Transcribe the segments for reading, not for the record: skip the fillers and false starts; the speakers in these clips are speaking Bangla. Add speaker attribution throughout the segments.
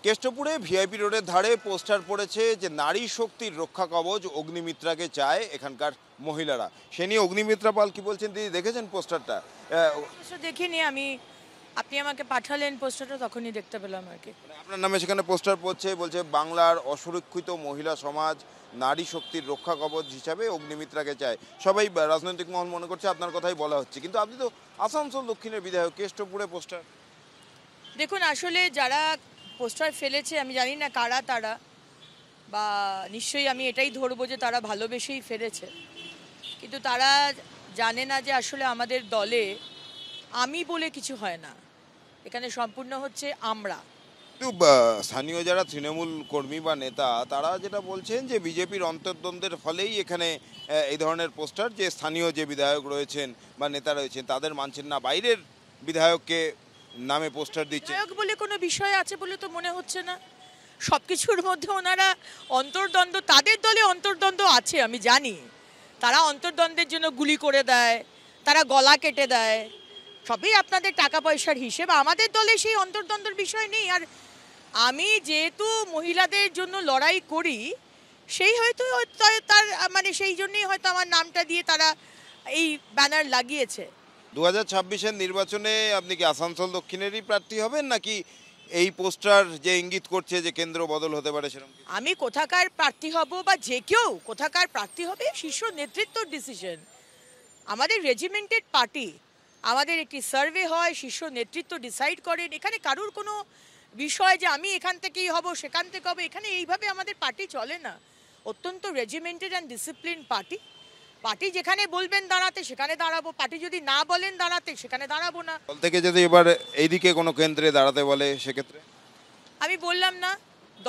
Speaker 1: কেষ্টপুরে ভিআইপি রোডের ধারে পোস্টার পড়েছে যে নারী শক্তির রক্ষা কবচ অগ্নিমিত্রাকে চায় এখানকার মহিলারা। সে নিয়ে অগ্নিমিত্রা পাল কি বলছেন দিদি, দেখেছেন পোস্টারটা?
Speaker 2: দেখিনি আমি, আপনি আমাকে পাঠালেন পোস্টারটা, তখনই দেখতে পেলাম আর কি।
Speaker 1: আপনার নামে সেখানে পোস্টার পড়ছে, বলছে বাংলার অসুরক্ষিত মহিলা সমাজ নারী শক্তির রক্ষা কবচ হিসাবে অগ্নিমিত্রাকে চায়। সবাই রাজনৈতিক মহল মনে করছে আপনার কথাই বলা হচ্ছে, কিন্তু আপনি তো আসানসোল দক্ষিণের বিধায়ক, কেষ্টপুরে পোস্টার।
Speaker 2: দেখুন, আসলে যারা পোস্টার ফেলেছে আমি জানি না কারা তারা, বা নিশ্চয়ই আমি এটাই ধরবো যে তারা ভালোবেসেই ফেলেছে, কিন্তু তারা জানে না যে আসলে আমাদের দলে আমি বলে কিছু হয় না, এখানে সম্পূর্ণ হচ্ছে আমরা।
Speaker 1: কিন্তু স্থানীয় যারা তৃণমূল কর্মী বা নেতা তারা যেটা বলছেন যে বিজেপির অন্তর্দ্বন্দ্বের ফলেই এখানে এই ধরনের পোস্টার, যে স্থানীয় যে বিধায়ক রয়েছেন বা নেতা রয়েছেন তাদের মানছেন না, বাইরের বিধায়ককে নামে পোস্টার দিচ্ছে।
Speaker 2: বিধায়ক বলে কোনো বিষয় আছে বলে তো মনে হচ্ছে না। সব কিছুর মধ্যে ওনারা অন্তর্দ্বন্দ্ব, তাদের দলে অন্তর্দ্বন্দ্ব আছে আমি জানি। তারা অন্তর্দ্বন্দ্বের জন্য গুলি করে দেয়, তারা গলা কেটে দেয়, সবই আপনাদের টাকা পয়সার হিসেব। আমাদের দলে সেই অন্তর্দ্বন্দ্বের বিষয় নেই। আর আমি যেহেতু মহিলাদের জন্য লড়াই করি, সেই হয়তো তার মানে সেই জন্যই হয়তো আমার নামটা দিয়ে তারা এই ব্যানার লাগিয়েছে।
Speaker 1: 2026-এর নির্বাচনে আপনি কি আসানসোল দক্ষিণেরই প্রার্থী হবেন, নাকি এই পোস্টার যে ইঙ্গিত করছে যে কেন্দ্র বদল হতে পারে সেরকম?
Speaker 2: আমি কোথাকার প্রার্থী হব বা যে কেউ কোথাকার প্রার্থী হবে শীর্ষ নেতৃত্বর ডিসিশন। আমাদের রেজিমেন্টেড পার্টি, আমাদের একটি সার্ভে হয়, শীর্ষ নেতৃত্ব ডিসাইড করেন। এখানে কারুর কোনো বিষয় যে আমি এখান থেকেই হব সেখান থেকে হবে, এখানে এইভাবে আমাদের পার্টি চলে না। অত্যন্ত regimented and discipline party. Party যেখানে বলবেন দাঁড়াতে সেখানে দাঁড়াবো, পার্টি যদি না বলেন দাঁড়াতে সেখানে দাঁড়াবো না।
Speaker 1: দল থেকে যদি এবার এইদিকে কোনো কেন্দ্রে দাঁড়াতে বলে সেক্ষেত্রে?
Speaker 2: আমি বললাম না,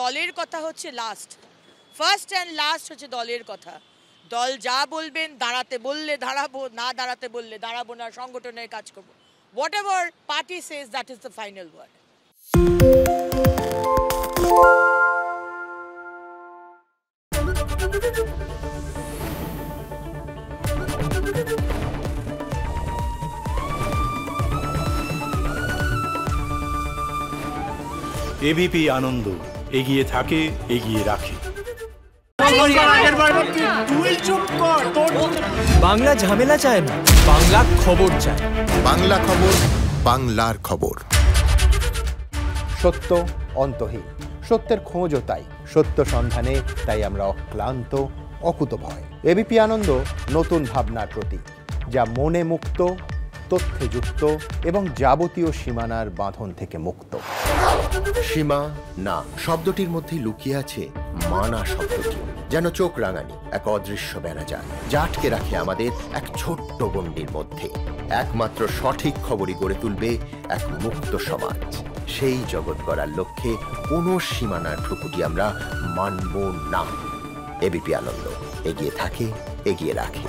Speaker 2: দলের কথা হচ্ছে লাস্ট, ফার্স্ট অ্যান্ড লাস্ট হচ্ছে দলের কথা। দল যা বলবেন, দাঁড়াতে বললে দাঁড়াবো, না দাঁড়াতে বললে দাঁড়াবো না, সংগঠনের কাজ করবো। Whatever party says, that is the final word.
Speaker 3: ABP Ananda, এগিয়ে থাকে, এগিয়ে রাখে।
Speaker 4: বাংলা ঝামেলা চায় না, বাংলা খবর চায়।
Speaker 5: বাংলা খবর, বাংলার খবর।
Speaker 6: সত্য অন্তহীন, সত্যের খোঁজও তাই, সত্য সন্ধানে তাই আমরা অক্লান্ত, অকুতভয়। এবিপি আনন্দ নতুন ভাবনার প্রতীক, যা মনে মুক্ত, তথ্যে যুক্ত এবং যাবতীয় সীমানার বাঁধন থেকে মুক্ত।
Speaker 5: সীমা না শব্দটির মধ্যে লুকিয়ে আছে মানা শব্দটি, যেন চোখ রাঙানি এক অদৃশ্য বেড়াজাল, যা আটকে রাখে আমাদের এক ছোট্ট গণ্ডির মধ্যে। একমাত্র সঠিক খবরই গড়ে তুলবে এক মুক্ত সমাজ। সেই জগৎ গড়ার লক্ষ্যে কোনো সীমানার ঠুকুটি আমরা মানব না। এবিপি আনন্দ, এগিয়ে থাকে, এগিয়ে রাখে।